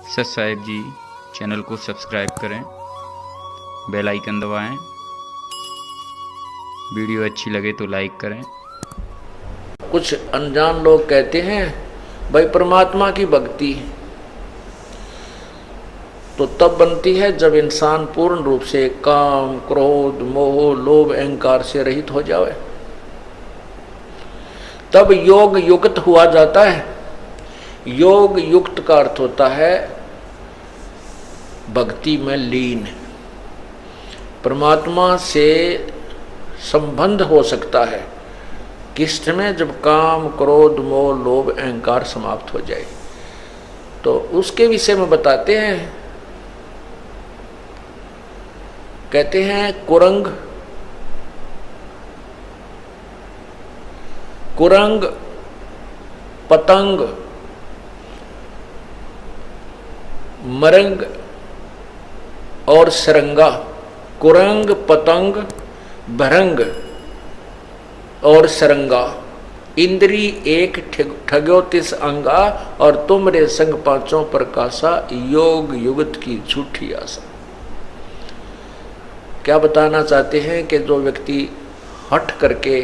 सच साहिब जी channel को subscribe करें, bell icon दबाएं, वीडियो अच्छी लगे तो लाइक करें। कुछ अनजान लोग कहते हैं भाई परमात्मा की भक्ति तो तब बनती है जब इंसान पूर्ण रूप से काम, क्रोध, मोह, लोभ, अहंकार से रहित हो जाए, तब योग युक्त हुआ जाता है। योग युक्त का अर्थ होता है भक्ति में लीन, परमात्मा से संबंध हो सकता है किस समय, जब काम, क्रोध, मोह, लोभ, अहंकार समाप्त हो जाए। तो उसके विषय में बताते हैं, कहते हैं कुरंग, पतंग, मरंग और सरंगा। कुरंग, पतंग, भरंग और सरंगा, इंद्री एक ठग्योतिस अंगा, और तुमरे संग पांचों प्रकाशा, योग युगत की झूठी आशा। क्या बताना चाहते हैं कि जो व्यक्ति हट करके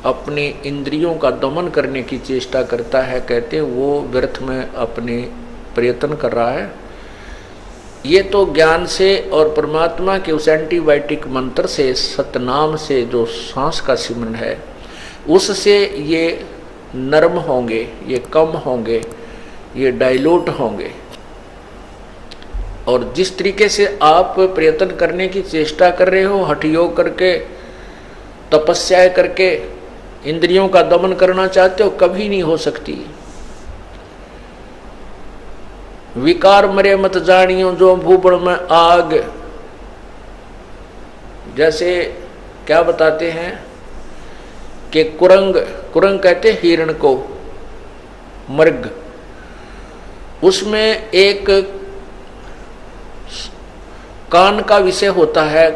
अपनी इंद्रियों का दमन करने की चेष्टा करता है, कहते हैं वो व्यर्थ में अपने प्रयत्न कर रहा है। ये तो ज्ञान से और परमात्मा के उस एंटीबायोटिक मंत्र से, सतनाम से जो सांस का सिमरन है, उससे ये नर्म होंगे, ये कम होंगे, ये डाइल्यूट होंगे। और जिस तरीके से आप प्रयत्न करने की चेष्टा कर रहे हो, हठ योग करके, तपस्या करके इंद्रियों का दमन करना चाहते हो, कभी नहीं हो सकती। विकार मरे मत जानियो जो भूबड़ में आग, जैसे क्या बताते हैं कि कुरंग कहते हिरण को, मृग, उसमें एक कान का विषय होता है,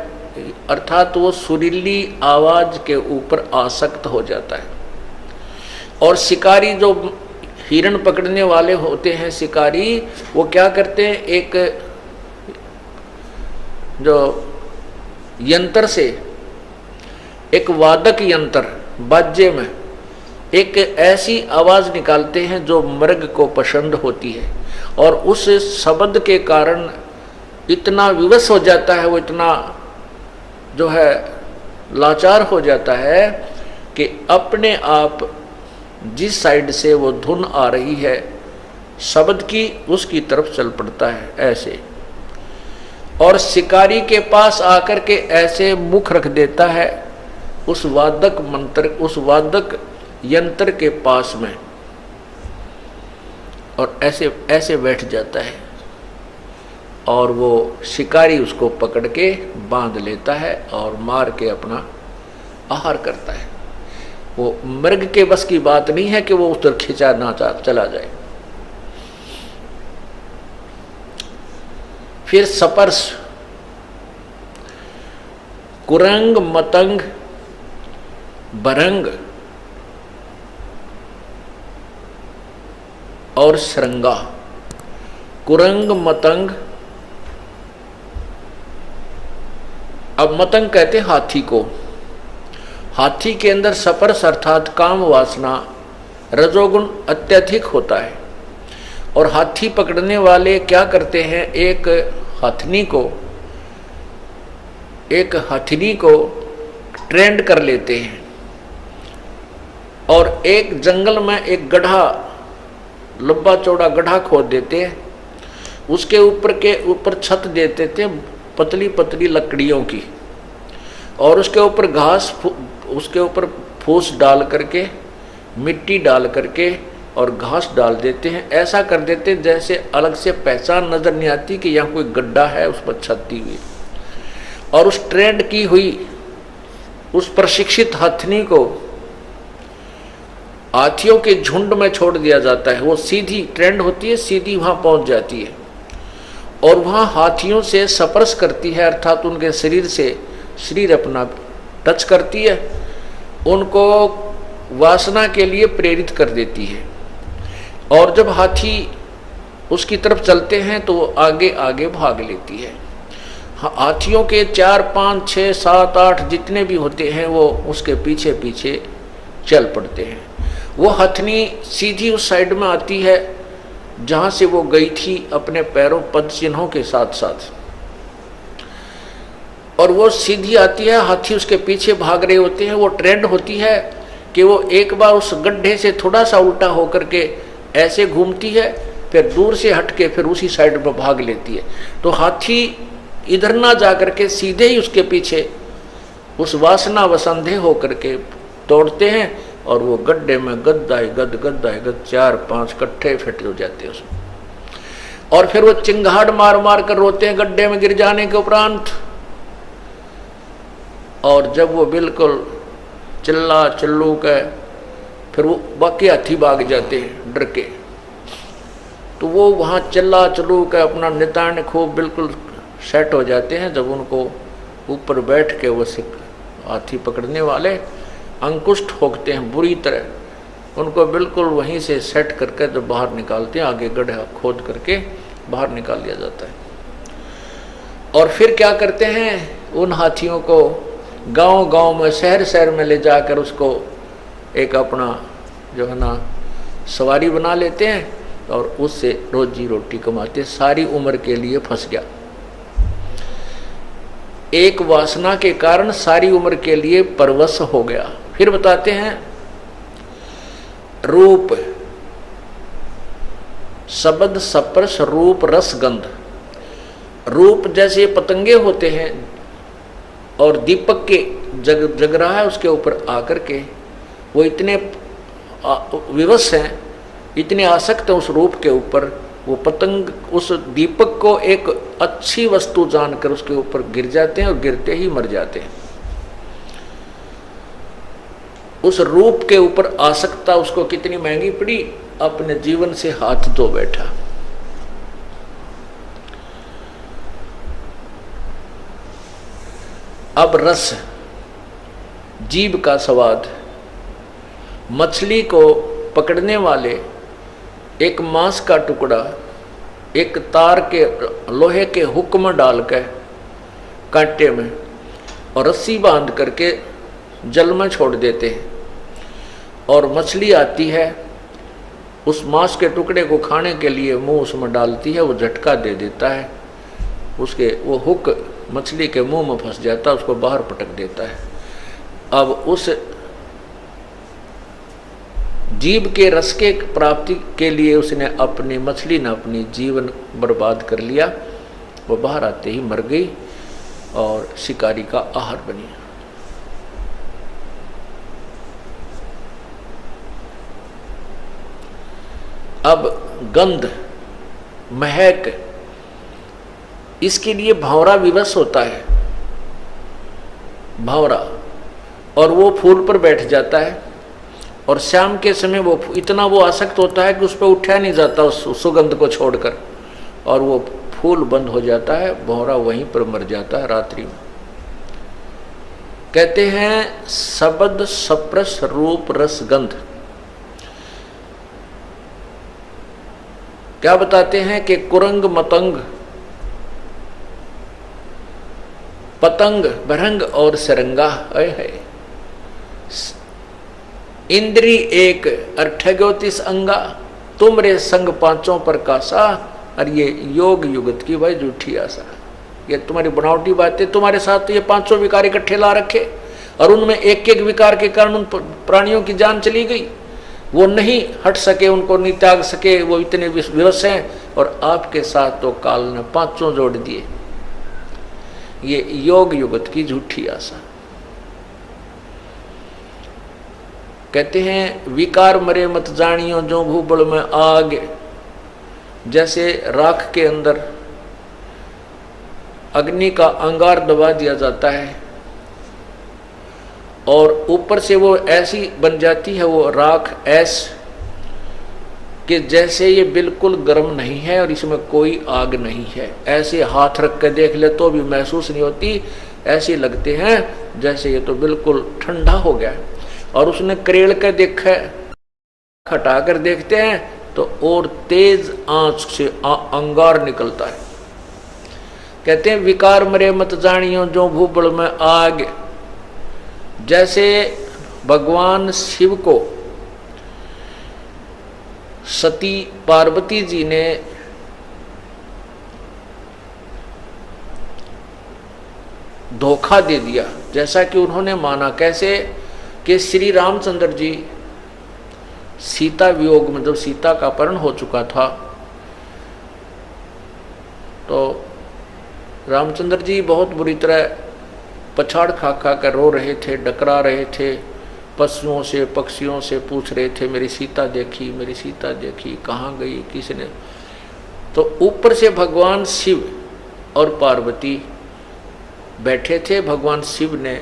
अर्थात वो सुरीली आवाज के ऊपर आसक्त हो जाता है। और शिकारी जो हिरण पकड़ने वाले होते हैं, शिकारी, वो क्या करते हैं, एक जो यंत्र से, एक वादक यंत्र, बाजे में एक ऐसी आवाज निकालते हैं जो मृग को पसंद होती है, और उस शब्द के कारण इतना विवश हो जाता है, वो इतना जो है लाचार हो जाता है कि अपने आप जिस साइड से वो धुन आ रही है शब्द की, उसकी तरफ चल पड़ता है ऐसे। और शिकारी के पास आकर के ऐसे मुख रख देता है उस वादक मंत्र, उस वादक यंत्र के पास में, और ऐसे ऐसे बैठ जाता है, और वो शिकारी उसको पकड़ के बांध लेता है और मार के अपना आहार करता है। वो मृग के बस की बात नहीं है कि वो उस तरफ खिंचा ना चला जाए। फिर सपर्श, कुरंग, मतंग, भरंग और सरंगा। कुरंग, मतंग, अब मतंग कहते हाथी को। हाथी के अंदर सपर्श अर्थात काम वासना, रजोगुण अत्यधिक होता है, और हाथी पकड़ने वाले क्या करते हैं, एक हथनी को ट्रेंड कर लेते हैं, और एक जंगल में एक गड्ढा, लंबा चौड़ा गड्ढा खोद देते हैं, उसके ऊपर छत देते थे पतली पतली लकड़ियों की, और उसके ऊपर उसके ऊपर फूस डाल करके, मिट्टी डाल करके और घास डाल देते हैं। ऐसा कर देते हैं जैसे अलग से पहचान नजर नहीं आती कि यहाँ कोई गड्ढा है उस पर छत दी हुई। और उस ट्रेंड की हुई, उस प्रशिक्षित हथनी को हाथियों के झुंड में छोड़ दिया जाता है। वो सीधी ट्रेंड होती है, सीधी वहां पहुंच जाती है, और वहां हाथियों से स्पर्श करती है, अर्थात उनके शरीर से शरीर अपना टच करती है, उनको वासना के लिए प्रेरित कर देती है। और जब हाथी उसकी तरफ चलते हैं तो वो आगे आगे भाग लेती है। हाथियों के 4, 5, 6, 7, 8 जितने भी होते हैं वो उसके पीछे पीछे चल पड़ते हैं। वो हथनी सीधी उस साइड में आती है जहां से वो गई थी अपने पैरों पद चिन्हों के साथ साथ, और वो सीधी आती है। हाथी उसके पीछे भाग रहे होते हैं। वो ट्रेंड होती है कि वो एक बार उस गड्ढे से थोड़ा सा उल्टा होकर के ऐसे घूमती है, फिर दूर से हटके फिर उसी साइड पर भाग लेती है। तो हाथी इधर ना जाकर के सीधे ही उसके पीछे उस वासना वसंधे होकर के दौड़ते हैं, और वो गड्ढे में गद्दाए गद 4, 5 कट्ठे फिट हो जाते हैं उसमें। और फिर वो चिंगाड़ मार मार कर रोते हैं गड्ढे में गिर जाने के उपरांत। और जब वो बिल्कुल चिल्ला चिल्लू के फिर वो बाकी हाथी भाग जाते हैं डर के, तो वो वहाँ चिल्ला चिल्लू के अपना नितान खूब बिल्कुल सेट हो जाते हैं। जब उनको ऊपर बैठ के वो हाथी पकड़ने वाले अंकुश ठोकते हैं बुरी तरह, उनको बिल्कुल वहीं से सेट करके जब बाहर निकालते हैं, आगे गड्ढा खोद करके बाहर निकाल लिया जाता है। और फिर क्या करते हैं, उन हाथियों को गांव गांव में शहर शहर में ले जाकर उसको एक अपना जो है ना सवारी बना लेते हैं, और उससे रोजी रोटी कमाते। सारी उम्र के लिए फंस गया, एक वासना के कारण सारी उम्र के लिए परवश हो गया। फिर बताते हैं रूप, शब्द स्पर्श रूप रस गंध। रूप जैसे पतंगे होते हैं और दीपक के जग रहा है उसके ऊपर आकर के वो इतने विवश हैं, इतने आसक्त हैं उस रूप के ऊपर, वो पतंग उस दीपक को एक अच्छी वस्तु जानकर उसके ऊपर गिर जाते हैं और गिरते ही मर जाते हैं। उस रूप के ऊपर आसक्ता उसको कितनी महंगी पड़ी, अपने जीवन से हाथ धो बैठा। अब रस, जीभ का स्वाद। मछली को पकड़ने वाले एक मांस का टुकड़ा एक तार के लोहे के हुक में डाल के कांटे में और रस्सी बांध करके जल में छोड़ देते हैं, और मछली आती है उस मांस के टुकड़े को खाने के लिए मुंह उसमें डालती है, वो झटका दे देता है, उसके वो हुक मछली के मुंह में फंस जाता है, उसको बाहर पटक देता है। अब उस जीव के रस के प्राप्ति के लिए उसने अपनी मछली ने अपनी जीवन बर्बाद कर लिया। वो बाहर आते ही मर गई और शिकारी का आहार बनी। अब गंध, महक, इसके लिए भंवरा विवश होता है, भंवरा, और वो फूल पर बैठ जाता है, और शाम के समय वो इतना वो आसक्त होता है कि उस पर उठा नहीं जाता उस सुगंध को छोड़कर, और वो फूल बंद हो जाता है, भंवरा वहीं पर मर जाता है रात्रि में। कहते हैं शब्द स्पर्श रूप रस गंध। क्या बताते हैं कि कुरंग मतंग पतंग भरंग और सरंगा है, इंद्री एक अर्थगोतिस अंगा, तुमरे संग पांचों पर कासा। और ये योग युगत की भाई झूठी आशा, ये तुम्हारी बनावटी बातें। तुम्हारे साथ तो ये पांचों विकार इकट्ठे ला रखे, और उनमें एक एक विकार के कारण उन प्राणियों की जान चली गई, वो नहीं हट सके, उनको नहीं त्याग सके, वो इतने विवश हैं, और आपके साथ तो काल ने पांचों जोड़ दिए। ये योग युगत की झूठी आशा। कहते हैं विकार मरे मत जानियो जो भूबल में आग। जैसे राख के अंदर अग्नि का अंगार दबा दिया जाता है और ऊपर से वो ऐसी बन जाती है वो राख ऐस कि जैसे ये बिल्कुल गर्म नहीं है और इसमें कोई आग नहीं है। ऐसे हाथ रख के देख ले तो भी महसूस नहीं होती, ऐसे लगते हैं जैसे ये तो बिल्कुल ठंडा हो गया। और उसने करेड़ के देखा, हटा कर देखते हैं तो और तेज आंच से अंगार निकलता है। कहते हैं विकार मरे मत जानियो जो भूबल में आग। जैसे भगवान शिव को सती पार्वती जी ने धोखा दे दिया, जैसा कि उन्होंने माना, कैसे कि श्री रामचंद्र जी सीता वियोग में जब सीता का अपहरण हो चुका था तो रामचंद्र जी बहुत बुरी तरह पछाड़ खा खा कर रो रहे थे, डकरा रहे थे, पशुओं से पक्षियों से पूछ रहे थे मेरी सीता देखी, मेरी सीता देखी, कहाँ गई, किसने। तो ऊपर से भगवान शिव और पार्वती बैठे थे, भगवान शिव ने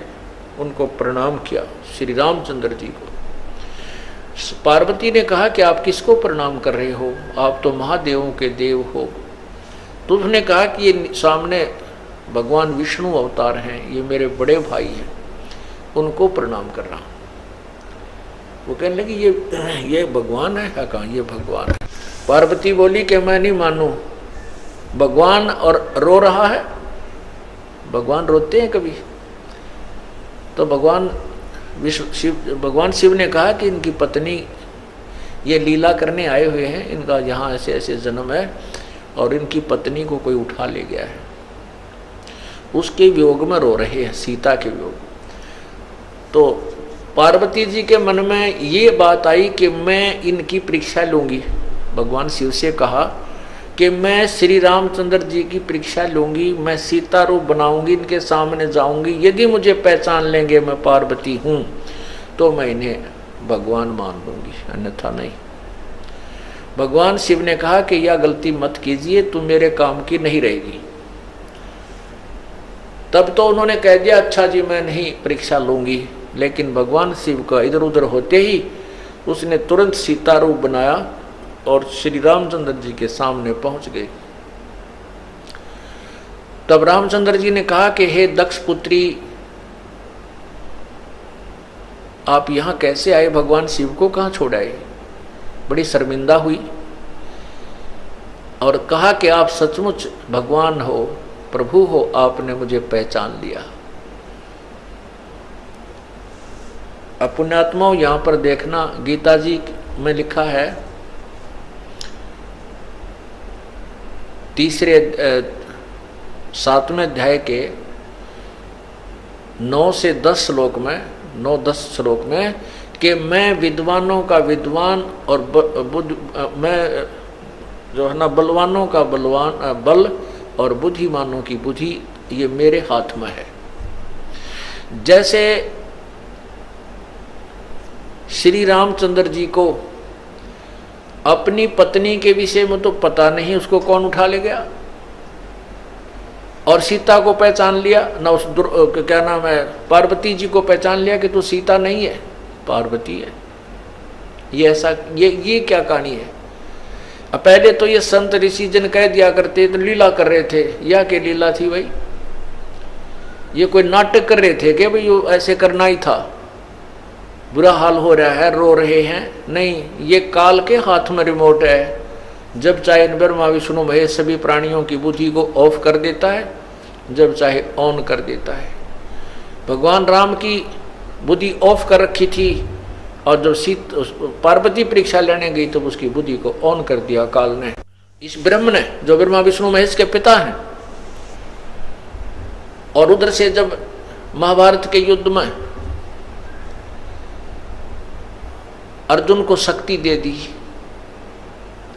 उनको प्रणाम किया श्री रामचंद्र जी को। पार्वती ने कहा कि आप किसको प्रणाम कर रहे हो, आप तो महादेवों के देव हो। तो उसने कहा कि ये सामने भगवान विष्णु अवतार हैं, ये मेरे बड़े भाई हैं, उनको प्रणाम कर रहा हूँ। वो कहने लगी ये भगवान है? कहाँ ये भगवान है। पार्वती बोली कि मैं नहीं मानू, भगवान और रो रहा है, भगवान रोते हैं कभी? तो भगवान शिव ने कहा कि इनकी पत्नी ये लीला करने आए हुए हैं, इनका यहाँ ऐसे ऐसे जन्म है और इनकी पत्नी को कोई उठा ले गया है, उसके वियोग में रो रहे हैं, सीता के वियोग। तो पार्वती जी के मन में ये बात आई कि मैं इनकी परीक्षा लूंगी। भगवान शिव से कहा कि मैं श्री रामचंद्र जी की परीक्षा लूंगी, मैं सीता रूप बनाऊंगी, इनके सामने जाऊंगी, यदि मुझे पहचान लेंगे मैं पार्वती हूं तो मैं इन्हें भगवान मान लूंगी, अन्यथा नहीं। भगवान शिव ने कहा कि यह गलती मत कीजिए, तुम मेरे काम की नहीं रहेगी। तब तो उन्होंने कह दिया अच्छा जी मैं नहीं परीक्षा लूंगी, लेकिन भगवान शिव का इधर उधर होते ही उसने तुरंत सीता रूप बनाया और श्री रामचंद्र जी के सामने पहुंच गए। तब रामचंद्र जी ने कहा कि हे दक्ष पुत्री, आप यहां कैसे आए, भगवान शिव को कहां छोड़ आए? बड़ी शर्मिंदा हुई और कहा कि आप सचमुच भगवान हो, प्रभु हो, आपने मुझे पहचान लिया। अब पुण्यात्माओं यहां पर देखना, गीता जी में लिखा है तीसरे 7वें अध्याय के 9 से 10 श्लोक में, 9-10 श्लोक में कि मैं विद्वानों का विद्वान और मैं जो है ना बलवानों का बलवान बल और बुद्धिमानों की बुद्धि ये मेरे हाथ में है। जैसे श्री रामचंद्र जी को अपनी पत्नी के विषय में तो पता नहीं, उसको कौन उठा ले गया, और सीता को पहचान लिया ना, उस क्या नाम है पार्वती जी को पहचान लिया कि तू सीता नहीं है, पार्वती है। ये ऐसा ये क्या कहानी है? अब पहले तो ये संत ऋषि जन कह दिया करते तो लीला कर रहे थे, या क्या लीला थी भाई? ये कोई नाटक कर रहे थे कि भाई ऐसे करना ही था, बुरा हाल हो रहा है, रो रहे हैं? नहीं, ये काल के हाथ में रिमोट है। जब चाहे ब्रह्मा विष्णु महेश सभी प्राणियों की बुद्धि को ऑफ कर देता है, जब चाहे ऑन कर देता है। भगवान राम की बुद्धि ऑफ कर रखी थी और जब पार्वती परीक्षा लेने गई तो उसकी बुद्धि को ऑन कर दिया काल ने, इस ब्रह्म ने, जो ब्रह्मा विष्णु महेश के पिता हैं। और उधर से जब महाभारत के युद्ध में अर्जुन को शक्ति दे दी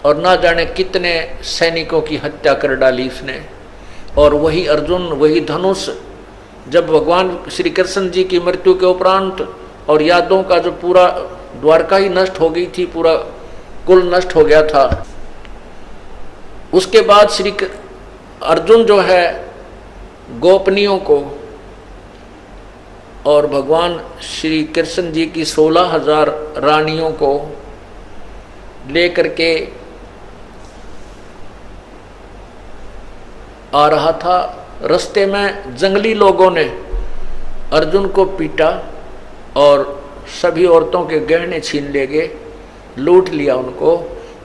और ना जाने कितने सैनिकों की हत्या कर डाली उसने, और वही अर्जुन, वही धनुष, जब भगवान श्री कृष्ण जी की मृत्यु के उपरांत और यादवों का जो पूरा द्वारका ही नष्ट हो गई थी, पूरा कुल नष्ट हो गया था, उसके बाद श्री अर्जुन जो है गोपनियों को और भगवान श्री कृष्ण जी की 16,000 रानियों को लेकर के आ रहा था। रास्ते में जंगली लोगों ने अर्जुन को पीटा और सभी औरतों के गहने छीन ले गए, लूट लिया उनको,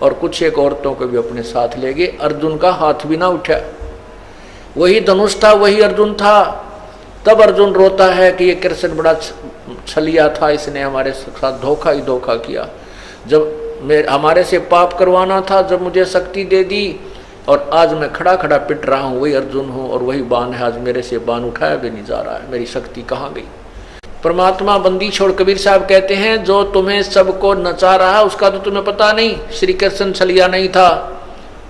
और कुछ एक औरतों को भी अपने साथ ले गए। अर्जुन का हाथ भी ना उठा। वही धनुष था, वही अर्जुन था। तब अर्जुन रोता है कि ये कृष्ण बड़ा छलिया था, इसने हमारे साथ धोखा ही धोखा किया। जब हमारे से पाप करवाना था, जब मुझे शक्ति दे दी, और आज मैं खड़ा खड़ा पिट रहा हूँ, वही अर्जुन हूँ और वही बाण है। आज मेरे से बाण उठाया भी नहीं जा रहा है, मेरी शक्ति कहाँ गई। परमात्मा बंदी छोड़, कबीर साहब कहते हैं, जो तुम्हें सबको नचा रहा उसका तो तुम्हें पता नहीं। श्री कृष्ण छलिया नहीं था,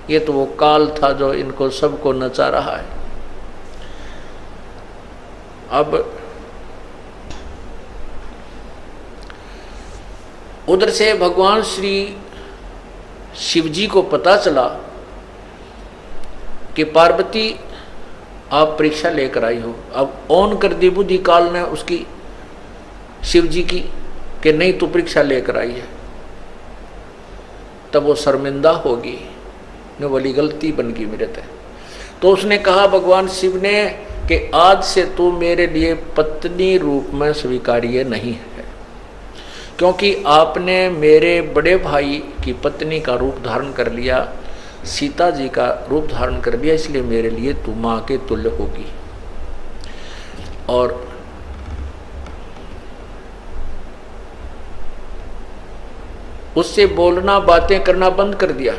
ये तो वो काल था जो इनको सबको नचा रहा है। अब उधर से भगवान श्री शिव जी को पता चला कि पार्वती आप परीक्षा लेकर आई हो। अब ऑन कर दी बुद्धि काल ने उसकी, शिव जी की, कि नहीं तू परीक्षा लेकर आई है। तब वो शर्मिंदा होगी, ने बोली गलती बन गई मेरे से। तो उसने कहा भगवान शिव ने कि आज से तू मेरे लिए पत्नी रूप में स्वीकार्य नहीं है, क्योंकि आपने मेरे बड़े भाई की पत्नी का रूप धारण कर लिया, सीता जी का रूप धारण कर लिया, इसलिए मेरे लिए तू मां के तुल्य होगी। और उससे बोलना बातें करना बंद कर दिया।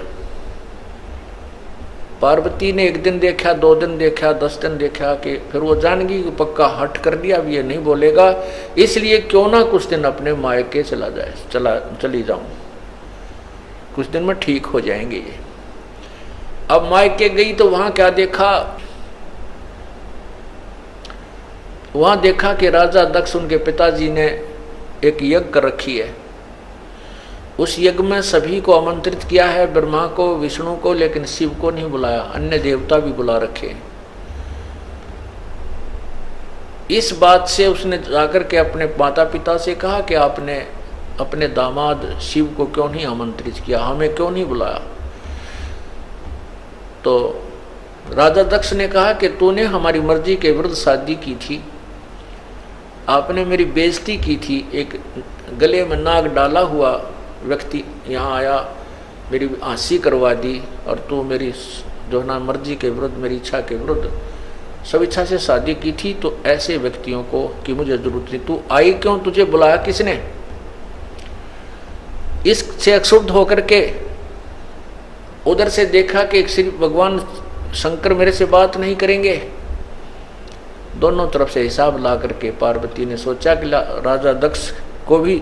पार्वती ने एक दिन देखा, 2 दिन देखा, 10 दिन देखा कि फिर वो जान गई कि पक्का हट कर दिया, अब ये नहीं बोलेगा, इसलिए क्यों ना कुछ दिन अपने मायके चली जाऊं, कुछ दिन में ठीक हो जाएंगे ये। अब मायके गई तो वहां क्या देखा, वहां देखा कि राजा दक्ष उनके पिताजी ने एक यज्ञ कर रखी है। उस यज्ञ में सभी को आमंत्रित किया है, ब्रह्मा को, विष्णु को, लेकिन शिव को नहीं बुलाया। अन्य देवता भी बुला रखे। इस बात से उसने जाकर के अपने माता पिता से कहा कि आपने अपने दामाद शिव को क्यों नहीं आमंत्रित किया, हमें क्यों नहीं बुलाया। तो राजा दक्ष ने कहा कि तूने हमारी मर्जी के विरुद्ध शादी की थी, आपने मेरी बेइज्जती की थी। एक गले में नाग डाला हुआ व्यक्ति यहाँ आया, मेरी हंसी करवा दी, और तू मेरी जो ना मर्जी के विरुद्ध, मेरी इच्छा के विरुद्ध सब इच्छा से शादी की थी। तो ऐसे व्यक्तियों को कि मुझे जरूरत नहीं, तू आई क्यों, तुझे बुलाया किसने। इससे क्षुब्ध होकर के उधर से देखा कि श्री भगवान शंकर मेरे से बात नहीं करेंगे। दोनों तरफ से हिसाब ला करके पार्वती ने सोचा कि राजा दक्ष को भी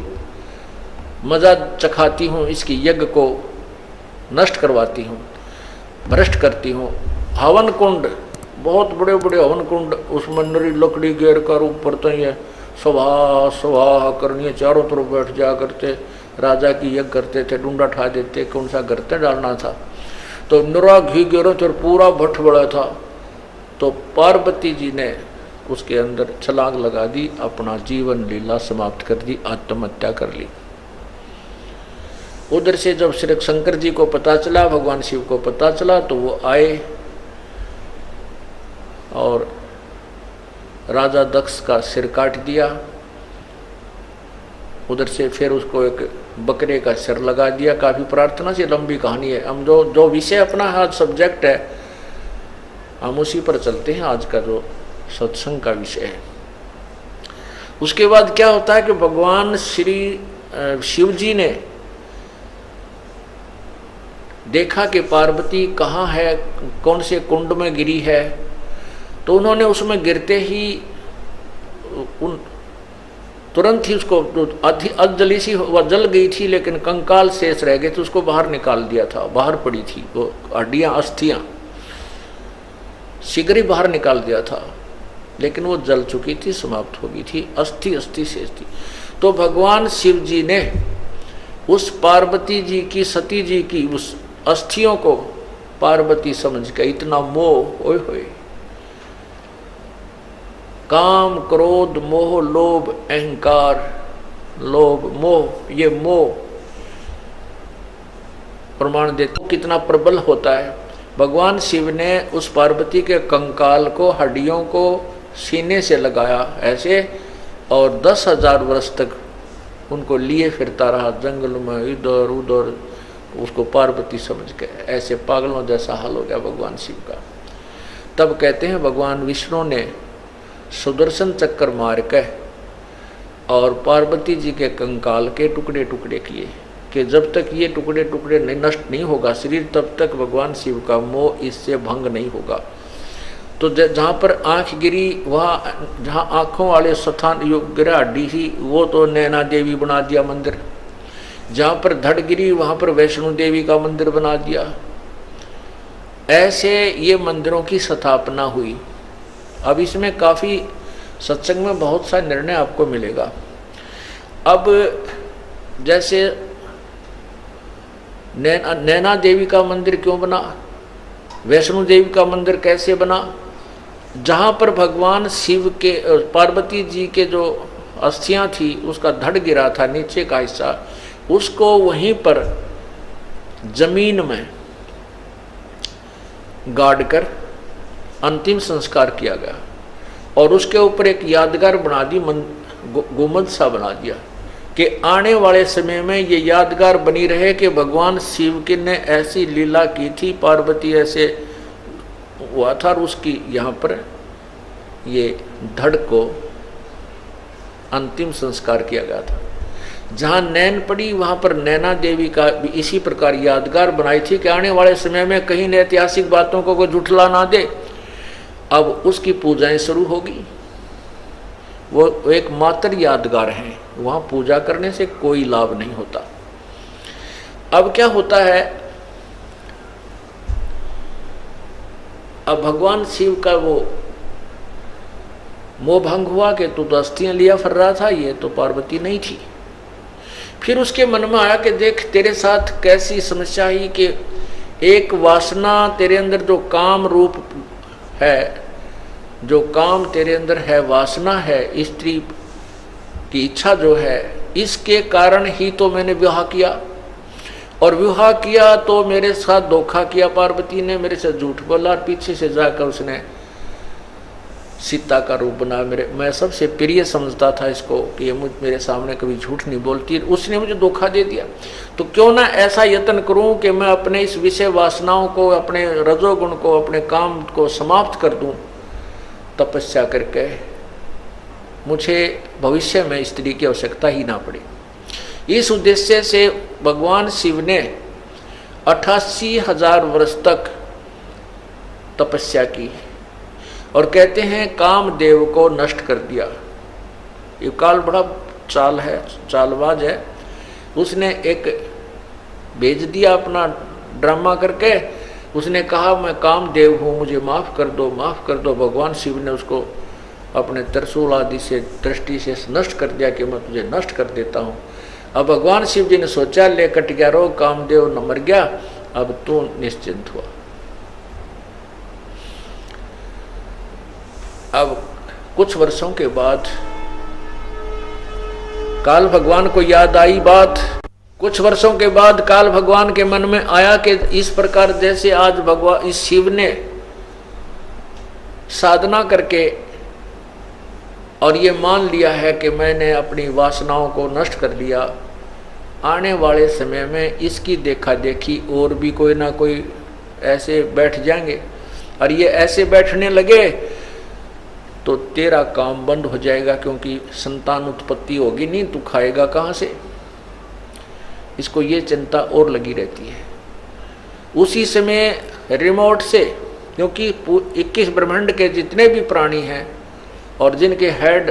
मजा चखाती हूँ, इसकी यज्ञ को नष्ट करवाती हूँ, भ्रष्ट करती हूँ। हवन कुंड, बहुत बड़े बड़े हवन कुंड, उसमें नरी लकड़ी घेर कर ऊपर तो ये स्वाहा स्वाहा करनी है, चारों तरफ बैठ जा करते, राजा की यज्ञ करते थे, डूंडा ठा देते, कौन सा गर्ते डालना था। तो नरा घी घेरो तो पूरा भट्ट बड़ा था। तो पार्वती जी ने उसके अंदर छलांग लगा दी, अपना जीवन लीला समाप्त कर दी, आत्महत्या कर ली। उधर से जब श्री शंकर जी को पता चला, भगवान शिव को पता चला, तो वो आए और राजा दक्ष का सिर काट दिया। उधर से फिर उसको एक बकरे का सिर लगा दिया। काफी प्रार्थना से लंबी कहानी है। हम जो विषय अपना आज सब्जेक्ट है, हम उसी पर चलते हैं। आज का जो सत्संग का विषय है, उसके बाद क्या होता है कि भगवान श्री शिव जी ने देखा कि पार्वती कहाँ है, कौन से कुंड में गिरी है। तो उन्होंने उसमें गिरते ही तुरंत ही उसको अधजली सी वह जल गई थी, लेकिन कंकाल शेष रह गए थे, उसको बाहर निकाल दिया था। बाहर पड़ी थी वो हड्डियां, अस्थियां शीघ्र ही बाहर निकाल दिया था, लेकिन वो जल चुकी थी, समाप्त हो गई थी, अस्थि अस्थि शेष थी। तो भगवान शिव जी ने उस पार्वती जी की, सती जी की उस अस्थियों को पार्वती समझ के इतना मोह, ओए होए, काम क्रोध मोह लोभ अहंकार, लोभ मोह, ये मोह प्रमाण देते कितना प्रबल होता है। भगवान शिव ने उस पार्वती के कंकाल को, हड्डियों को सीने से लगाया ऐसे, और 10,000 वर्ष तक उनको लिए फिरता रहा जंगल में, इधर उधर उसको पार्वती समझ के। ऐसे पागलों जैसा हाल हो गया भगवान शिव का। तब कहते हैं भगवान विष्णु ने सुदर्शन चक्कर मार के और पार्वती जी के कंकाल के टुकड़े टुकड़े किए कि जब तक ये टुकड़े टुकड़े नष्ट नहीं होगा शरीर, तब तक भगवान शिव का मोह इससे भंग नहीं होगा। तो जहाँ पर आँख गिरी, वहाँ जहाँ आँखों वाले स्थान गिरा हड्डी ही, वो तो नैना देवी बना दिया मंदिर। जहाँ पर धड़ गिरी वहाँ पर वैष्णो देवी का मंदिर बना दिया। ऐसे ये मंदिरों की स्थापना हुई। अब इसमें काफ़ी सत्संग में बहुत सा निर्णय आपको मिलेगा। अब जैसे नैना देवी का मंदिर क्यों बना, वैष्णो देवी का मंदिर कैसे बना, जहाँ पर भगवान शिव के पार्वती जी के जो अस्थियां थी उसका धड़ गिरा था नीचे का हिस्सा, उसको वहीं पर जमीन में गाड़ कर अंतिम संस्कार किया गया और उसके ऊपर एक यादगार बना दी, गुंबद सा बना दिया कि आने वाले समय में ये यादगार बनी रहे कि भगवान शिव के ने ऐसी लीला की थी, पार्वती ऐसे हुआ था। और उसकी यहाँ पर ये धड़ को अंतिम संस्कार किया गया था। जहाँ नैन पड़ी वहाँ पर नैना देवी का भी इसी प्रकार यादगार बनाई थी कि आने वाले समय में कहीं न ऐतिहासिक बातों को कोई झुठला ना दे। अब उसकी पूजाएं शुरू होगी। वो एक मात्र यादगार हैं, वहाँ पूजा करने से कोई लाभ नहीं होता। अब क्या होता है, अब भगवान शिव का वो मोह भंग हुआ कि तू तो अस्थियां लिया फिर रहा था, ये तो पार्वती नहीं थी। फिर उसके मन में आया कि देख तेरे साथ कैसी समस्या ही कि एक वासना तेरे अंदर जो काम रूप है, जो काम तेरे अंदर है, वासना है, स्त्री की इच्छा जो है, इसके कारण ही तो मैंने विवाह किया। और विवाह किया तो मेरे साथ धोखा किया, पार्वती ने मेरे से झूठ बोला और पीछे से जाकर उसने सीता का रूप बना। मैं सबसे प्रिय समझता था इसको कि ये मेरे सामने कभी झूठ नहीं बोलती, उसने मुझे धोखा दे दिया। तो क्यों ना ऐसा यत्न करूं कि मैं अपने इस विषय वासनाओं को, अपने रजोगुण को, अपने काम को समाप्त कर दूं तपस्या करके, मुझे भविष्य में स्त्री की आवश्यकता ही ना पड़े। इस उद्देश्य से भगवान शिव ने 88,000 वर्ष तक तपस्या की और कहते हैं कामदेव को नष्ट कर दिया। ये काल बड़ा चालबाज है। उसने एक भेज दिया अपना ड्रामा करके, उसने कहा मैं कामदेव हूँ, मुझे माफ़ कर दो, माफ़ कर दो। भगवान शिव ने उसको अपने त्रिशूल आदि से दृष्टि से नष्ट कर दिया कि मैं तुझे नष्ट कर देता हूँ। अब भगवान शिव जी ने सोचा ले कट गया रो, कामदेव न मर गया, अब तू निश्चिंत हुआ। अब कुछ वर्षों के बाद काल भगवान को याद आई बात। कुछ वर्षों के बाद काल भगवान के मन में आया कि इस प्रकार जैसे आज भगवान इस शिव ने साधना करके और ये मान लिया है कि मैंने अपनी वासनाओं को नष्ट कर लिया, आने वाले समय में इसकी देखा देखी और भी कोई ना कोई ऐसे बैठ जाएंगे और ये ऐसे बैठने लगे तो तेरा काम बंद हो जाएगा, क्योंकि संतान उत्पत्ति होगी नहीं, तू खाएगा कहाँ से। इसको ये चिंता और लगी रहती है। उसी समय रिमोट से, क्योंकि 21 ब्रह्मांड के जितने भी प्राणी हैं और जिनके हेड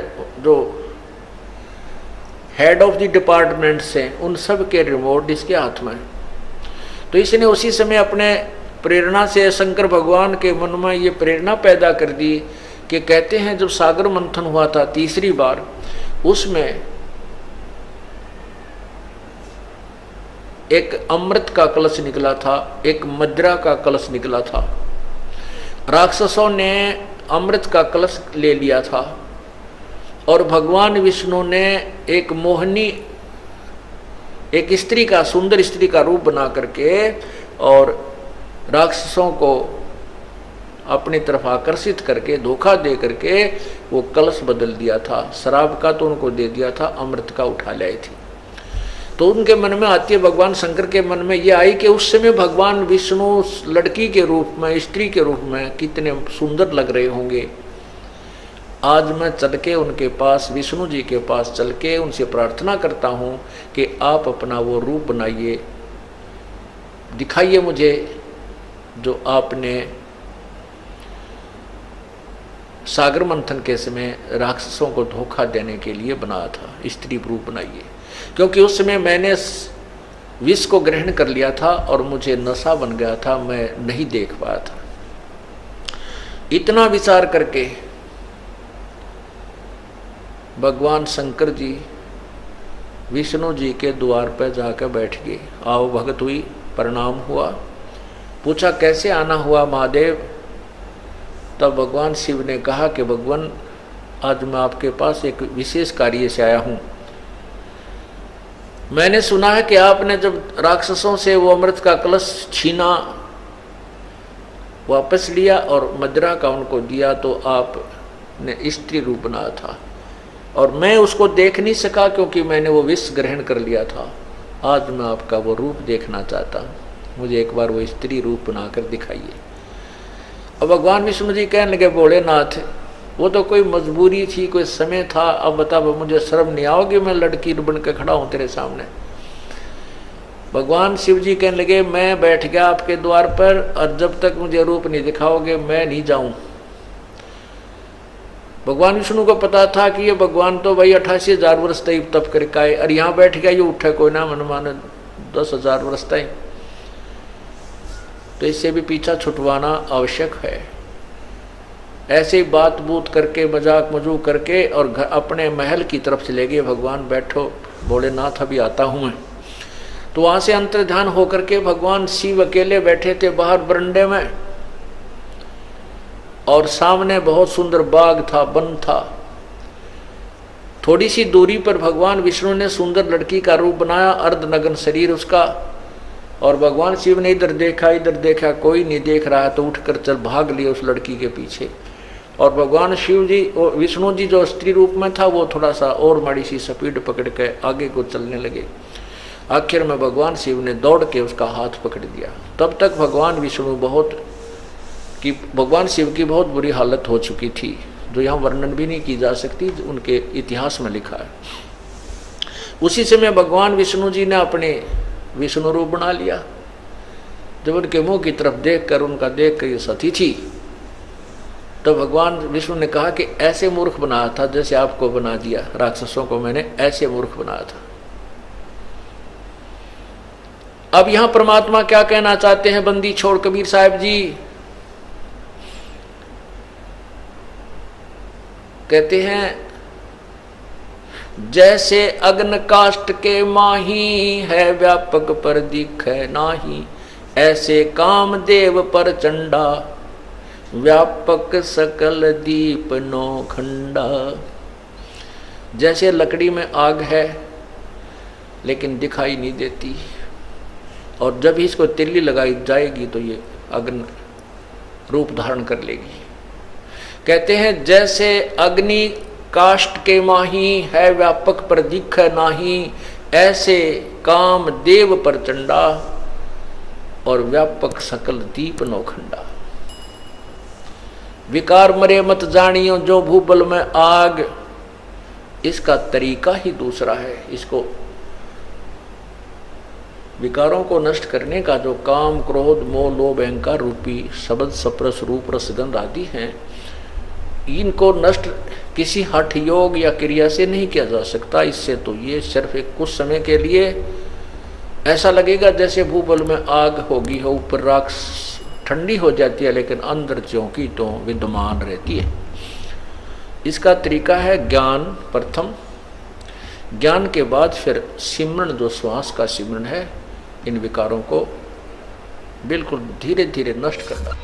ऑफ द डिपार्टमेंट्स हैं, उन सब के रिमोट इसके हाथ में है। तो इसने उसी समय अपने प्रेरणा से शंकर भगवान के मन में ये प्रेरणा पैदा कर दी कि कहते हैं जब सागर मंथन हुआ था तीसरी बार, उसमें एक अमृत का कलश निकला था, एक मदिरा का कलश निकला था। राक्षसों ने अमृत का कलश ले लिया था और भगवान विष्णु ने एक मोहनी, एक स्त्री का, सुंदर स्त्री का रूप बना करके और राक्षसों को अपनी तरफ आकर्षित करके, धोखा दे करके वो कलश बदल दिया था। शराब का तो उनको दे दिया था, अमृत का उठा लाई थी। तो उनके मन में आती है, भगवान शंकर के मन में ये आई कि उस समय भगवान विष्णु लड़की के रूप में, स्त्री के रूप में कितने सुंदर लग रहे होंगे। आज मैं चल के उनके पास, विष्णु जी के पास चल के उनसे प्रार्थना करता हूँ कि आप अपना वो रूप बनाइए, दिखाइए मुझे जो आपने सागर मंथन के समय राक्षसों को धोखा देने के लिए बनाया था, स्त्री रूप बनाइए। क्योंकि उस समय मैंने विष को ग्रहण कर लिया था और मुझे नशा बन गया था, मैं नहीं देख पाया था। इतना विचार करके भगवान शंकर जी विष्णु जी के द्वार पर जाकर बैठ गए। आओ भगत हुई, प्रणाम हुआ, पूछा कैसे आना हुआ महादेव। तब भगवान शिव ने कहा कि भगवान आज मैं आपके पास एक विशेष कार्य से आया हूँ। मैंने सुना है कि आपने जब राक्षसों से वो अमृत का कलश छीना, वापस लिया और मदिरा का उनको दिया, तो आपने स्त्री रूप बनाया था और मैं उसको देख नहीं सका क्योंकि मैंने वो विष ग्रहण कर लिया था। आज मैं आपका वो रूप देखना चाहता हूँ, मुझे एक बार वो स्त्री रूप बनाकर दिखाइए। अब भगवान विष्णु जी कहने लगे, भोलेनाथ वो तो कोई मजबूरी थी, कोई समय था, अब बता मुझे शर्म नहीं आओगी, मैं लड़की बन के खड़ा हूं तेरे सामने। भगवान शिव जी कहने लगे, मैं बैठ गया आपके द्वार पर और जब तक मुझे रूप नहीं दिखाओगे मैं नहीं जाऊं। भगवान विष्णु को पता था कि ये भगवान तो भाई 88,000 वर्ष तक तप करके आए और यहाँ बैठ गया, ये उठे कोई ना मन माने 10,000 वर्ष तक, तो इससे भी पीछा छुटवाना आवश्यक है। ऐसे ही बात बूत करके, मजाक मजूक करके और अपने महल की तरफ चले गए। भगवान बैठो भोलेनाथ अभी आता हूँ मैं। तो वहां से अंतर्ध्यान होकर के भगवान शिव अकेले बैठे थे बाहर बरंडे में और सामने बहुत सुंदर बाग था, वन था। थोड़ी सी दूरी पर भगवान विष्णु ने सुंदर लड़की का रूप बनाया, अर्धनग्न शरीर उसका, और भगवान शिव ने इधर देखा, कोई नहीं देख रहा है तो उठकर चल भाग लिए उस लड़की के पीछे। और भगवान शिव जी और विष्णु जी जो स्त्री रूप में था वो थोड़ा सा और माड़ी सी स्पीड पकड़ के आगे को चलने लगे। आखिर में भगवान शिव ने दौड़ के उसका हाथ पकड़ दिया। तब तक भगवान शिव की बहुत बुरी हालत हो चुकी थी, जो यहाँ वर्णन भी नहीं की जा सकती, उनके इतिहास में लिखा है। उसी समय भगवान विष्णु जी ने अपने विष्णु रूप बना लिया। जब उनके मुंह की तरफ देखकर ये सती थी, तो भगवान विष्णु ने कहा कि ऐसे मूर्ख बनाया था जैसे आपको बना दिया, राक्षसों को मैंने ऐसे मूर्ख बनाया था। अब यहां परमात्मा क्या कहना चाहते हैं बंदी छोड़ कबीर साहब जी? कहते हैं जैसे अग्न काष्ठ के माही है, व्यापक पर दिखे नाही, ऐसे कामदेव पर चंडा, व्यापक सकल दीप नो खंडा। जैसे लकड़ी में आग है लेकिन दिखाई नहीं देती, और जब इसको तिल्ली लगाई जाएगी तो ये अग्नि रूप धारण कर लेगी। कहते हैं जैसे अग्नि काष्ठ के माही है, व्यापक पर दिख नाही, ऐसे काम देव पर चंडा, और व्यापक सकल दीप नौखंडा। विकार मरे मत जानियो, जो भूबल में आग, इसका तरीका ही दूसरा है। इसको विकारों को नष्ट करने का जो काम, क्रोध, मोह, लोभ, अहंकार रूपी शब्द, सप्रस, रूप, रसगंध आदि हैं, इनको नष्ट किसी हठ योग या क्रिया से नहीं किया जा सकता। इससे तो ये सिर्फ एक कुछ समय के लिए ऐसा लगेगा जैसे भूबल में आग होगी हो, ऊपर राख ठंडी हो जाती है लेकिन अंदर ज्यों की तो विद्यमान रहती है। इसका तरीका है ज्ञान प्रथम, ज्ञान के बाद फिर सिमरण, जो श्वास का सिमरण है, इन विकारों को बिल्कुल धीरे धीरे नष्ट करना।